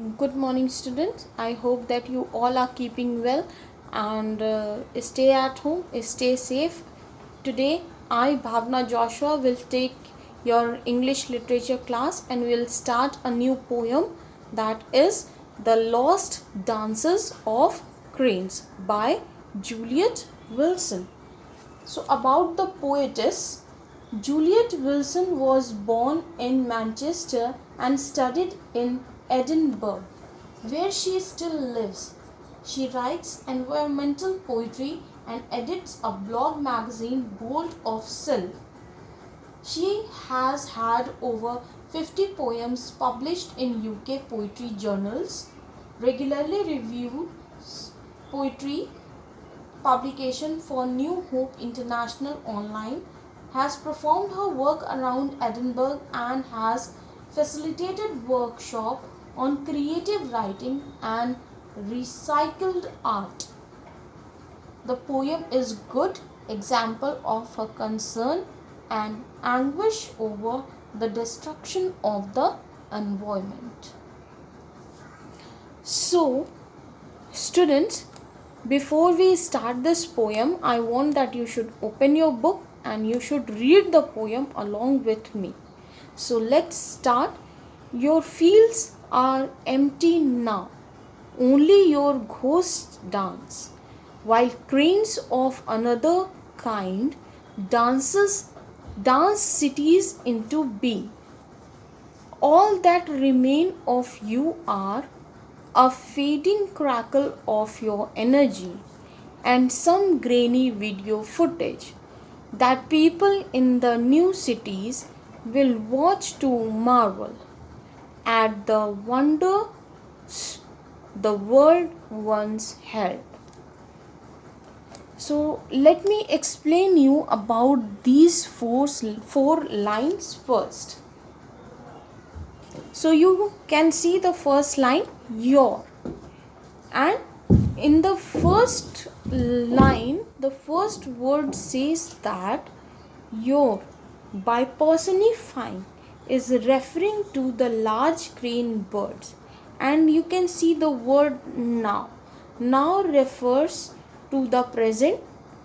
Good morning, students. I hope that you all are keeping well and stay at home, stay safe. Today, I, Bhavna Joshua, will take your English literature class and will start a new poem that is The Lost Dances of Cranes by Juliet Wilson. So, about the poetess, Juliet Wilson was born in Manchester and studied in Edinburgh, where she still lives. She writes environmental poetry and edits a blog magazine, Bolt of Silk. She has had over 50 poems published in UK poetry journals, regularly reviewed poetry publication for New Hope International Online, has performed her work around Edinburgh and has facilitated workshops on creative writing and recycled art. The poem is good example of her concern and anguish over the destruction of the environment. So, students, before we start this poem, I want that you should open your book and you should read the poem along with me. So let's start. Your fields are empty now. Only your ghosts dance, while cranes of another kind dance cities into being. All that remain of you are a fading crackle of your energy and some grainy video footage that people in the new cities will watch to marvel at the wonder the world once held. So let me explain you about these four lines first. So you can see the first line, your, and in the first line the first word says that your, by personifying, is referring to the large crane birds, and you can see the word now refers to the present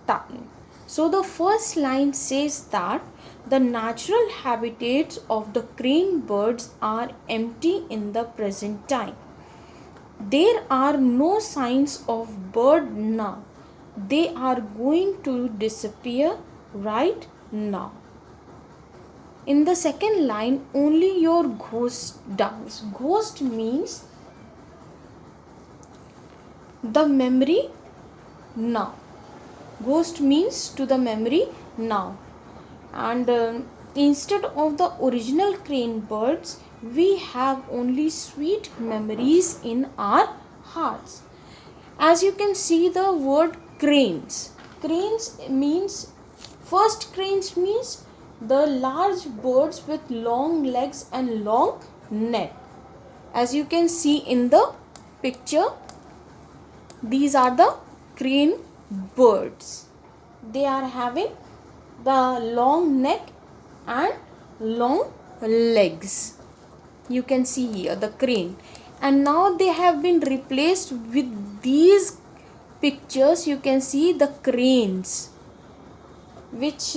time. So the first line says that the natural habitats of the crane birds are empty in the present time. There are no signs of bird now. They are going to disappear right now. In the second line, only your ghost dance. Ghost means the memory now. Ghost means to the memory now. And instead of the original crane birds, we have only sweet memories in our hearts. As you can see the word cranes. Cranes means the large birds with long legs and long neck. As you can see in the picture, these are the crane birds. They are having the long neck and long legs. You can see here the crane, and now they have been replaced with these pictures. You can see the cranes, which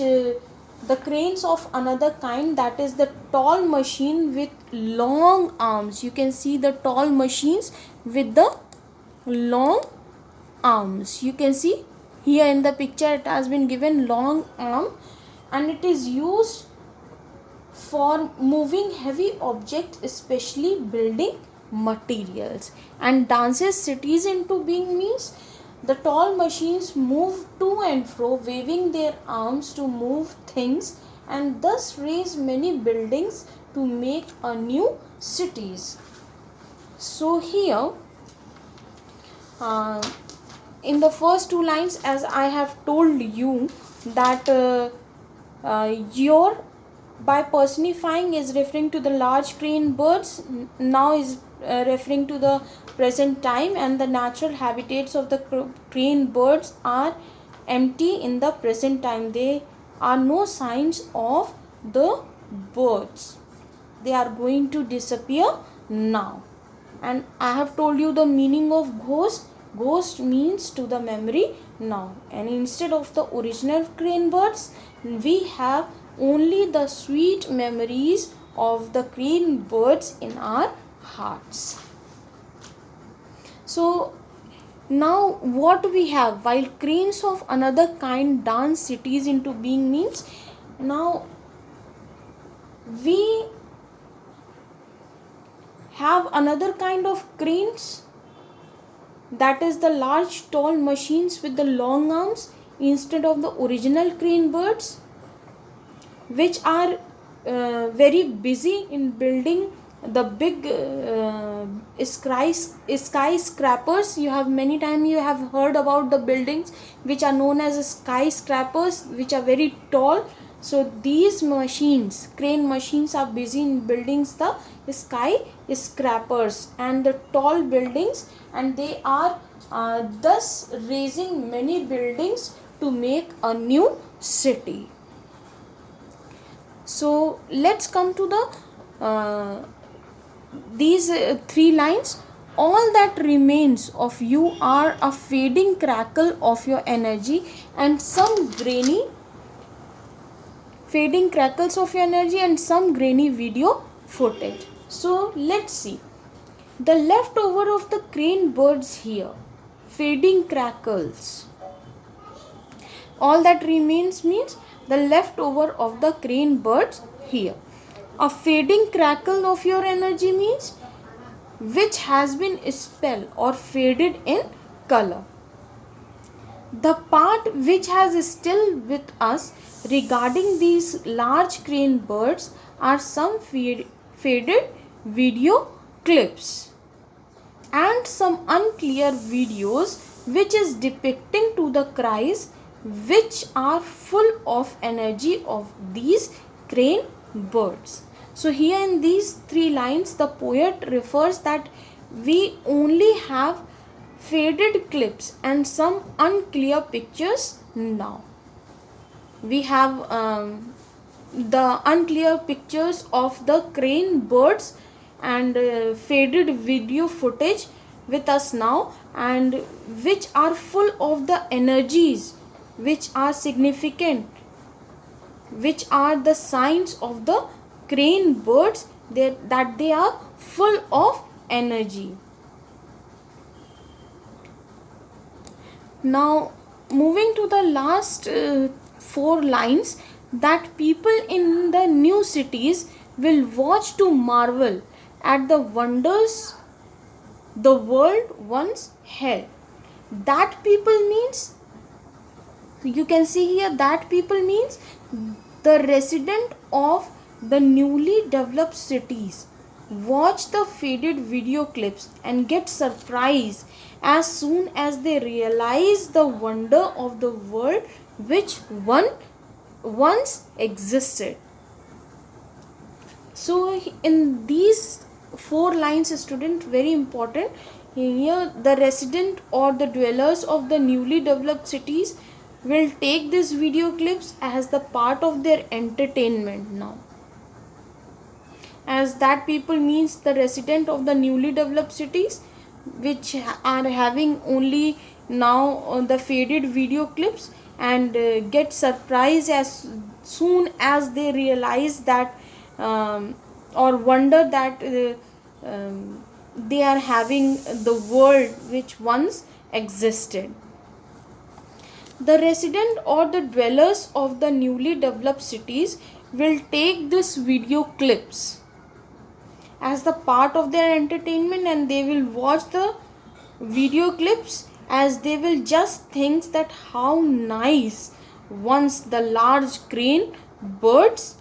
the cranes of another kind, that is the tall machine with long arms. You can see the tall machines with the long arms. You can see here in the picture it has been given long arm, and it is used for moving heavy objects, especially building materials. And dances cities into being means the tall machines move to and fro, waving their arms to move things, and thus raise many buildings to make a new cities. So here in the first two lines, as I have told you, that your, by personifying, is referring to the large crane birds, now is referring to the present time, and the natural habitats of the crane birds are empty in the present time. There are no signs of the birds. They are going to disappear now. And I have told you the meaning of ghost. Ghost means to the memory now. And instead of the original crane birds, we have only the sweet memories of the crane birds in our hearts. So now what we have, while cranes of another kind dance cities into being, means now we have another kind of cranes, that is the large tall machines with the long arms instead of the original crane birds, which are very busy in building the big skyscrapers. You have many times you have heard about the buildings which are known as skyscrapers, which are very tall. So these machines, crane machines, are busy in building the skyscrapers and the tall buildings, and they are thus raising many buildings to make a new city. So let's come to the these three lines. All that remains of you are a fading crackle of your energy and some fading crackles of your energy and some grainy video footage. So let's see. The leftover of the crane birds here. Fading crackles. All that remains means the leftover of the crane birds here. A fading crackle of your energy means which has been spelled or faded in color. The part which has still with us regarding these large crane birds are some faded video clips and some unclear videos which is depicting to the cries which are full of energy of these crane birds. So here in these three lines the poet refers that we only have faded clips and some unclear pictures now. We have the unclear pictures of the crane birds and faded video footage with us now, and which are full of the energies which are significant, which are the signs of the crane birds that they are full of energy. Now moving to the last four lines, that people in the new cities will watch to marvel at the wonders the world once held. That people means, you can see here, that people means the resident of the newly developed cities watch the faded video clips and get surprised as soon as they realize the wonder of the world which once existed. So in these four lines, student, very important, here the resident or the dwellers of the newly developed cities will take these video clips as the part of their entertainment now. As that people means the resident of the newly developed cities which are having only now the faded video clips and get surprised as soon as they realize that or wonder that they are having the world which once existed. The resident or the dwellers of the newly developed cities will take this video clips as the part of their entertainment, and they will watch the video clips as they will just think that how nice once the large crane birds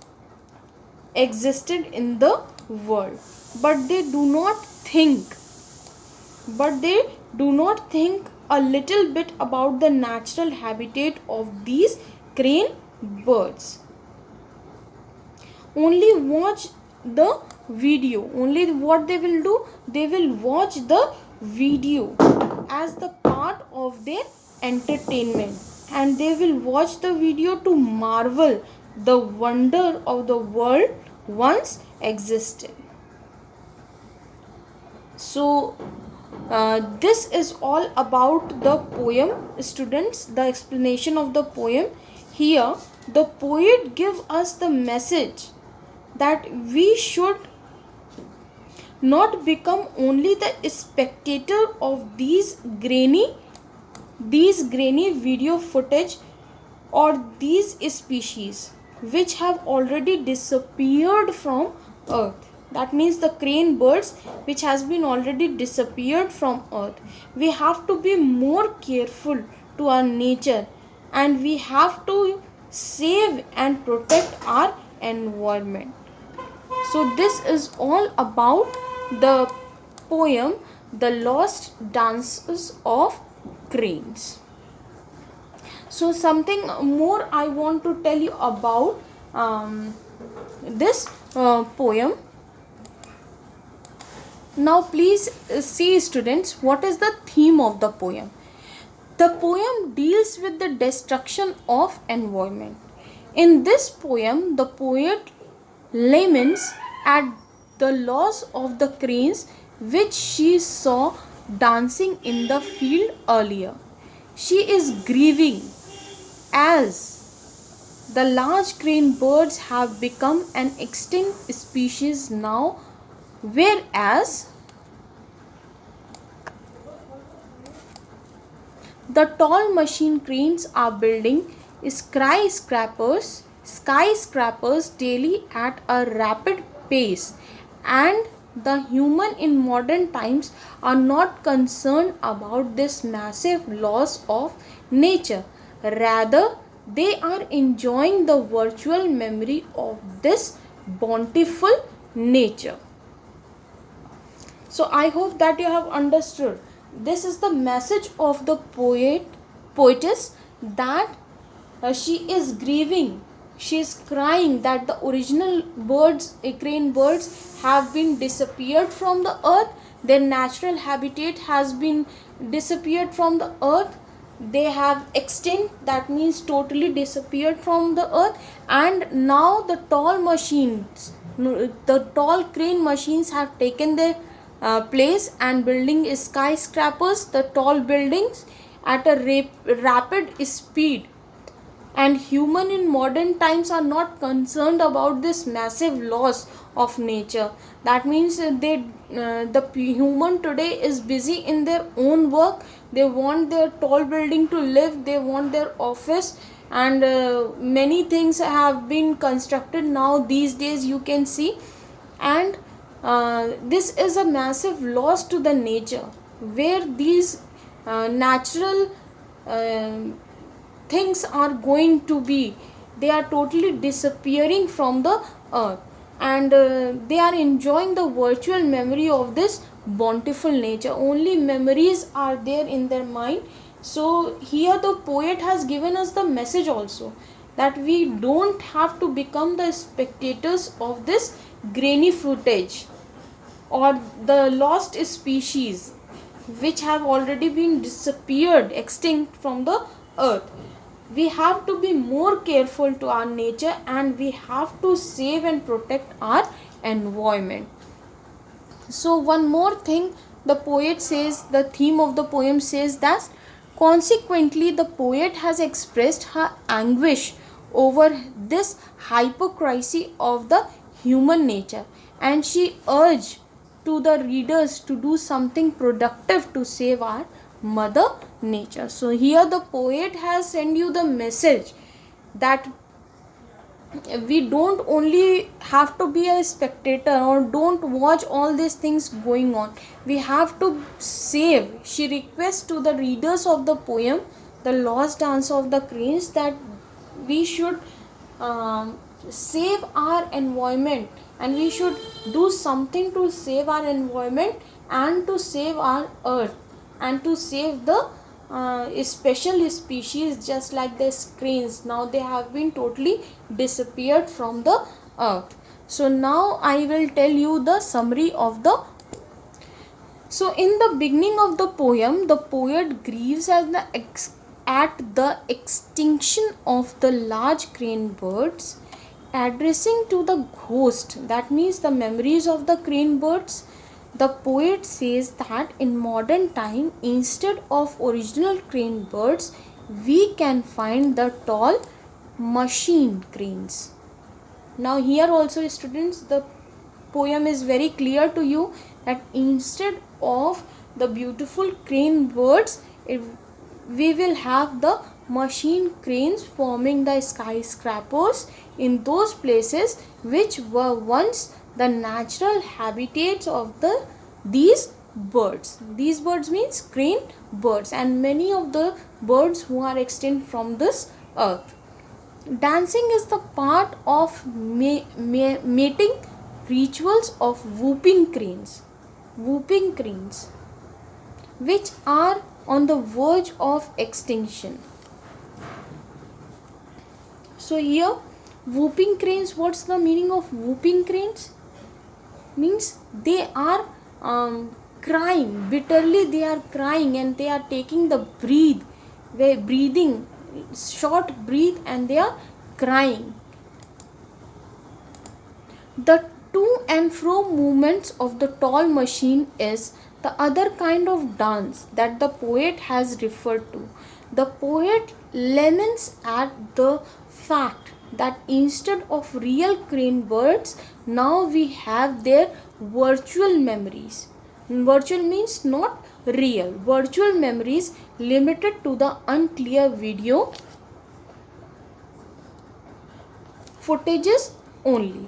existed in the world. But they do not think a little bit about the natural habitat of these crane birds. Only watch the video. Only what they will do, they will watch the video as the part of their entertainment, and they will watch the video to marvel the wonder of the world once existed. So this is all about the poem, students, the explanation of the poem. Here the poet give us the message that we should not become only the spectator of these grainy video footage or these species which have already disappeared from earth. That means the crane birds which has been already disappeared from earth. We have to be more careful to our nature, and we have to save and protect our environment. So this is all about the poem The Lost Dances of Cranes. So something more I want to tell you about this poem. Now please see, students, what is the theme of the poem. The poem deals with the destruction of environment. In this poem, the poet laments at the loss of the cranes which she saw dancing in the field earlier. She is grieving as the large crane birds have become an extinct species now, whereas the tall machine cranes are building skyscrapers daily at a rapid pace, and the human in modern times are not concerned about this massive loss of nature. Rather, they are enjoying the virtual memory of this bountiful nature. So I hope that you have understood. This is the message of the poetess, that she is grieving, she is crying that the original birds, crane birds, have been disappeared from the earth. Their natural habitat has been disappeared from the earth. They have extinct, that means totally disappeared from the earth. And now the tall crane machines have taken their place and building skyscrapers, the tall buildings, at a rapid speed. And human in modern times are not concerned about this massive loss of nature. That means the human today is busy in their own work. They want their tall building to live, they want their office, and many things have been constructed now these days, you can see. And this is a massive loss to the nature, where these natural things are going to be, they are totally disappearing from the earth, and they are enjoying the virtual memory of this bountiful nature. Only memories are there in their mind. So here the poet has given us the message also, that we don't have to become the spectators of this grainy footage or the lost species which have already been disappeared, extinct from the earth. We have to be more careful to our nature, and we have to save and protect our environment. So one more thing the poet says, the theme of the poem says that consequently the poet has expressed her anguish over this hypocrisy of the human nature, and she urged to the readers to do something productive to save our mother nature. So here the poet has sent you the message that we don't only have to be a spectator or don't watch all these things going on, we have to save. She requests to the readers of the poem The Lost Dance of the Cranes that we should save our environment, and we should do something to save our environment and to save our earth and to save the special species, just like the cranes. Now they have been totally disappeared from the earth. So now I will tell you the summary of the. So in the beginning of the poem, the poet grieves at the extinction of the large crane birds, addressing to the ghost, that means the memories of the crane birds. The poet says that in modern time, instead of original crane birds, we can find the tall machine cranes. Now here also, students, the poem is very clear to you that instead of the beautiful crane birds, we will have the machine cranes forming the skyscrapers in those places which were once the natural habitats of these birds. These birds means crane birds, and many of the birds who are extinct from this earth. Dancing is the part of mating rituals of whooping cranes, which are on the verge of extinction. So here, whooping cranes, what's the meaning of whooping cranes? Means they are crying bitterly, they are crying and they are taking the breathing, short breath, and they are crying. The to and fro movements of the tall machine is the other kind of dance that the poet has referred to. The poet laments at the fact that instead of real crane birds, now we have their virtual memories. Virtual means not real. Virtual memories limited to the unclear video footages only.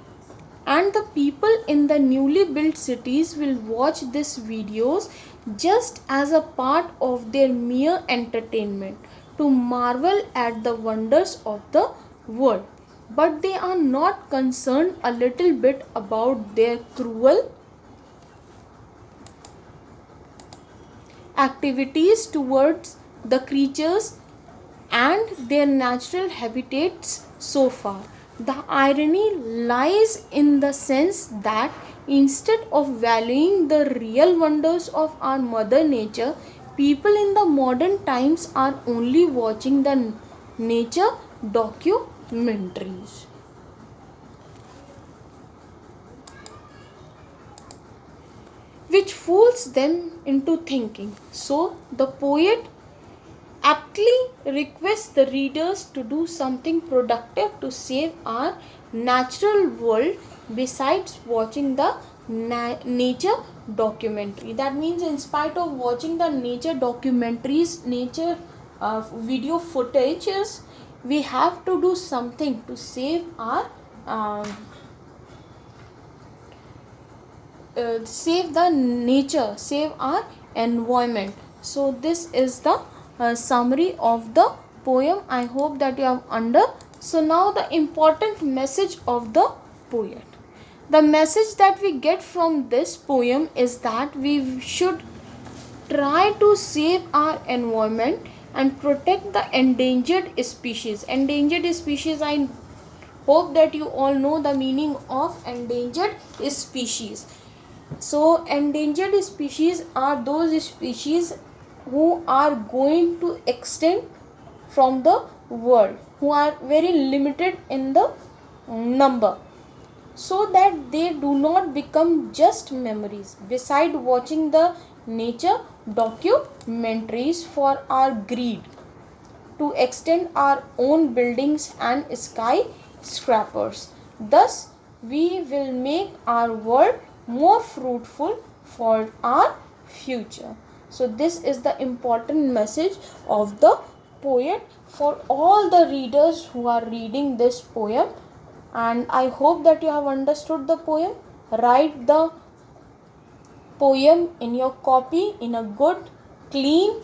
And the people in the newly built cities will watch these videos just as a part of their mere entertainment, to marvel at the wonders of the world. But they are not concerned a little bit about their cruel activities towards the creatures and their natural habitats so far. The irony lies in the sense that instead of valuing the real wonders of our mother nature, people in the modern times are only watching the nature documentaries, which fools them into thinking. So the poet aptly requests the readers to do something productive to save our natural world besides watching the nature documentary. That means, in spite of watching the nature documentaries, nature video footages, we have to do something to save our save the nature, save our environment. So this is the summary of the poem. I hope that you have understood. So now the important message of the poet. The message that we get from this poem is that we should try to save our environment and protect the endangered species. Endangered species, I hope that you all know the meaning of endangered species. So endangered species are those species who are going to extinct from the world, who are very limited in the number, so that they do not become just memories. Beside watching the nature documentaries for our greed to extend our own buildings and skyscrapers, thus we will make our world more fruitful for our future. So this is the important message of the poet for all the readers who are reading this poem. And I hope that you have understood the poem. Write the poem in your copy in a good, clean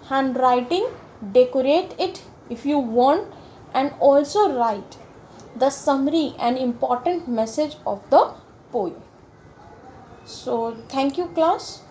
handwriting. Decorate it if you want, and also write the summary and important message of the poem. So thank you, class.